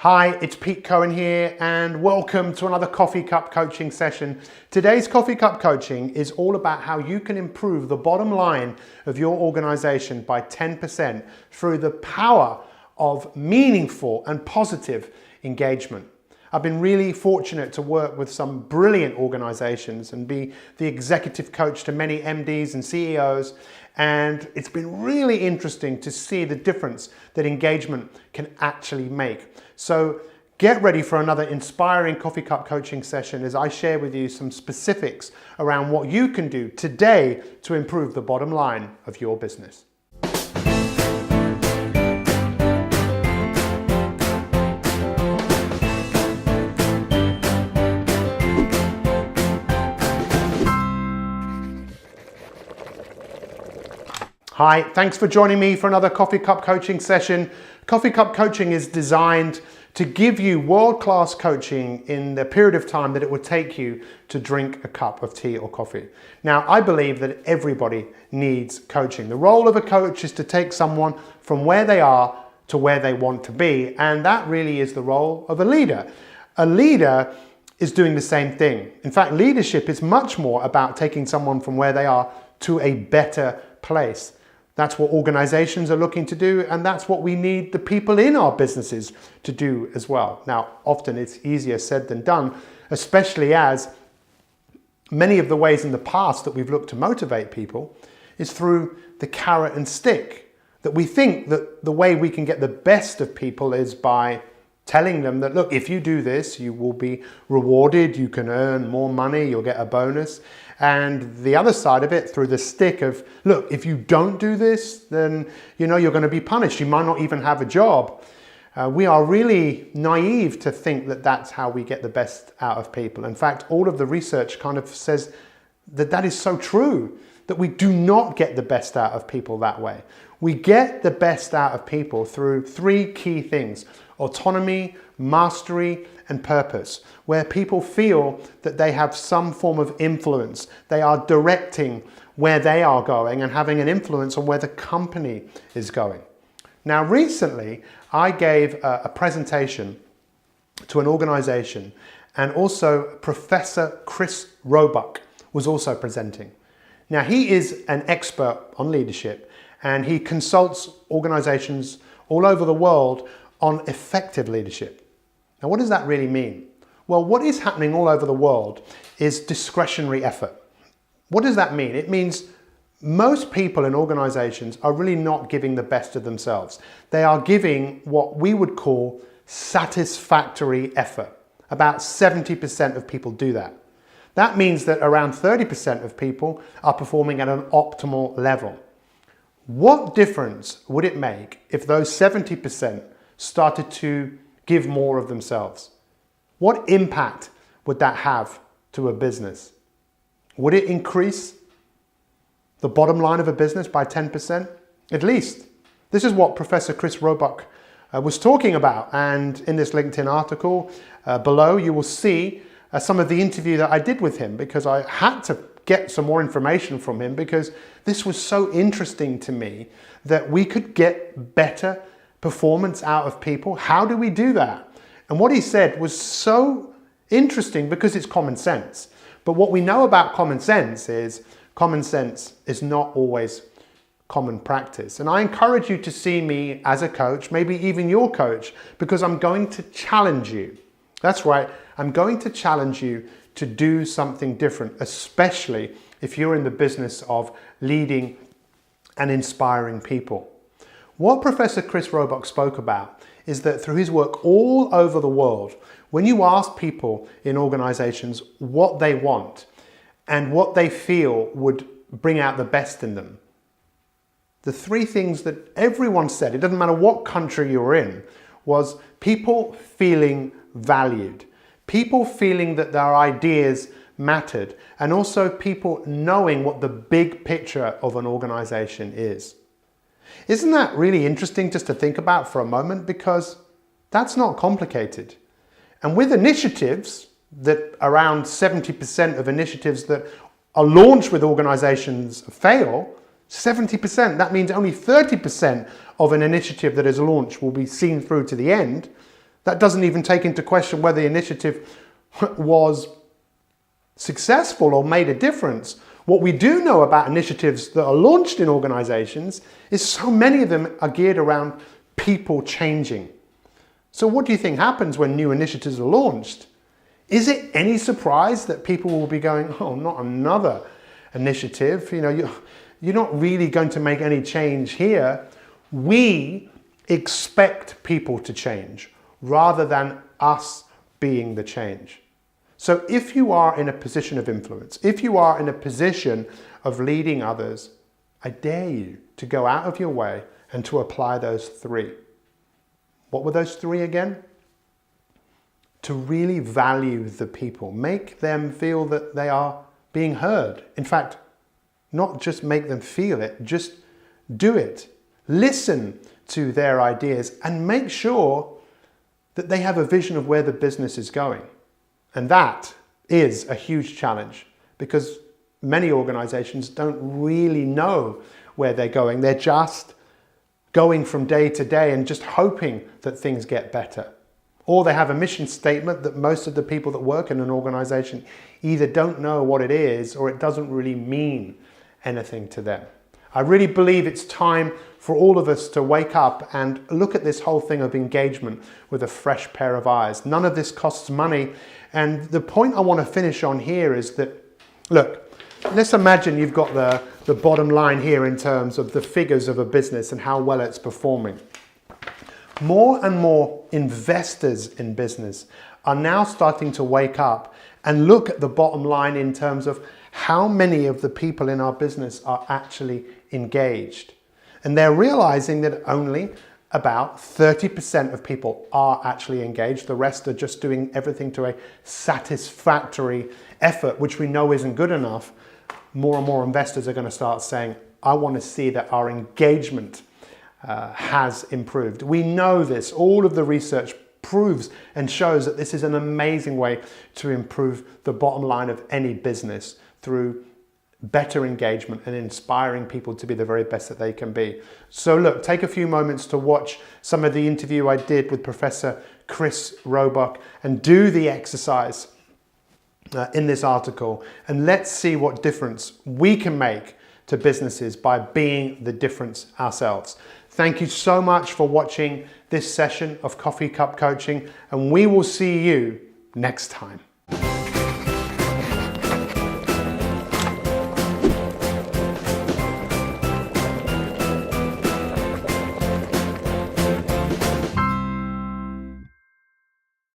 Hi, it's Pete Cohen here and welcome to another Coffee Cup coaching session. Today's Coffee Cup coaching is all about how you can improve the bottom line of your organization by 10% through the power of meaningful and positive engagement. I've been really fortunate to work with some brilliant organizations and be the executive coach to many MDs and CEOs. And it's been really interesting to see the difference that engagement can actually make. So get ready for another inspiring Coffee Cup coaching session as I share with you some specifics around what you can do today to improve the bottom line of your business. Hi, thanks for joining me for another Coffee Cup coaching session. Coffee Cup coaching is designed to give you world-class coaching in the period of time that it would take you to drink a cup of tea or coffee. Now, I believe that everybody needs coaching. The role of a coach is to take someone from where they are to where they want to be, and that really is the role of a leader. A leader is doing the same thing. In fact, leadership is much more about taking someone from where they are to a better place. That's what organizations are looking to do, and that's what we need the people in our businesses to do as well. Now, often it's easier said than done, especially as many of the ways in the past that we've looked to motivate people is through the carrot and stick. That we think that the way we can get the best of people is by telling them that, look, if you do this, you will be rewarded, you can earn more money, you'll get a bonus. And the other side of it, through the stick of, look, if you don't do this, then you're going to be punished. You might not even have a job. We are really naive to think that that's how we get the best out of people. In fact, all of the research kind of says that that is so true, that we do not get the best out of people that way. We get the best out of people through three key things: autonomy, mastery, and purpose, where people feel that they have some form of influence. They are directing where they are going and having an influence on where the company is going. Now, recently, I gave a presentation to an organization, and also Professor Chris Roebuck was also presenting. Now, he is an expert on leadership, and he consults organizations all over the world on effective leadership. Now, what does that really mean? Well, what is happening all over the world is discretionary effort. What does that mean? It means most people in organizations are really not giving the best of themselves. They are giving what we would call satisfactory effort. About 70% of people do that. That means that around 30% of people are performing at an optimal level. What difference would it make if those 70% started to give more of themselves? What impact would that have to a business? Would it increase the bottom line of a business by 10%? At least. This is what Professor Chris Roebuck was talking about. And in this LinkedIn article below, you will see some of the interview that I did with him, because I had to get some more information from him, because this was so interesting to me that we could get better performance out of people. How do we do that? And what he said was so interesting because it's common sense. But what we know about common sense is not always common practice. And I encourage you to see me as a coach, maybe even your coach, because I'm going to challenge you. That's right, I'm going to challenge you to do something different, especially if you're in the business of leading and inspiring people. What Professor Chris Roebuck spoke about is that through his work all over the world, when you ask people in organizations what they want and what they feel would bring out the best in them, the three things that everyone said, it doesn't matter what country you're in, was people feeling valued, people feeling that their ideas mattered, and also people knowing what the big picture of an organization is. Isn't that really interesting just to think about for a moment? Because that's not complicated. And with initiatives, that around 70% of initiatives that are launched with organizations fail, 70%, that means only 30% of an initiative that is launched will be seen through to the end. That doesn't even take into question whether the initiative was successful or made a difference. What we do know about initiatives that are launched in organizations is so many of them are geared around people changing. So what do you think happens when new initiatives are launched? Is it any surprise that people will be going, oh, not another initiative? You know, you're not really going to make any change here. We expect people to change rather than us being the change. So if you are in a position of influence, if you are in a position of leading others, I dare you to go out of your way and to apply those three. What were those three again? To really value the people, make them feel that they are being heard. In fact, not just make them feel it, just do it. Listen to their ideas and make sure that they have a vision of where the business is going. And that is a huge challenge because many organizations don't really know where they're going. They're just going from day to day and just hoping that things get better. Or they have a mission statement that most of the people that work in an organization either don't know what it is or it doesn't really mean anything to them. I really believe it's time for all of us to wake up and look at this whole thing of engagement with a fresh pair of eyes. None of this costs money. And the point I want to finish on here is that, look, let's imagine you've got the bottom line here in terms of the figures of a business and how well it's performing. More and more investors in business are now starting to wake up and look at the bottom line in terms of how many of the people in our business are actually engaged. And they're realizing that only about 30% of people are actually engaged. The rest are just doing everything to a satisfactory effort, which we know isn't good enough. More and more investors are going to start saying, I want to see that our engagement has improved. We know this. All of the research proves and shows that this is an amazing way to improve the bottom line of any business through better engagement and inspiring people to be the very best that they can be. So look, take a few moments to watch some of the interview I did with Professor Chris Roebuck and do the exercise in this article, and let's see what difference we can make to businesses by being the difference ourselves. Thank you so much for watching this session of Coffee Cup Coaching, and we will see you next time.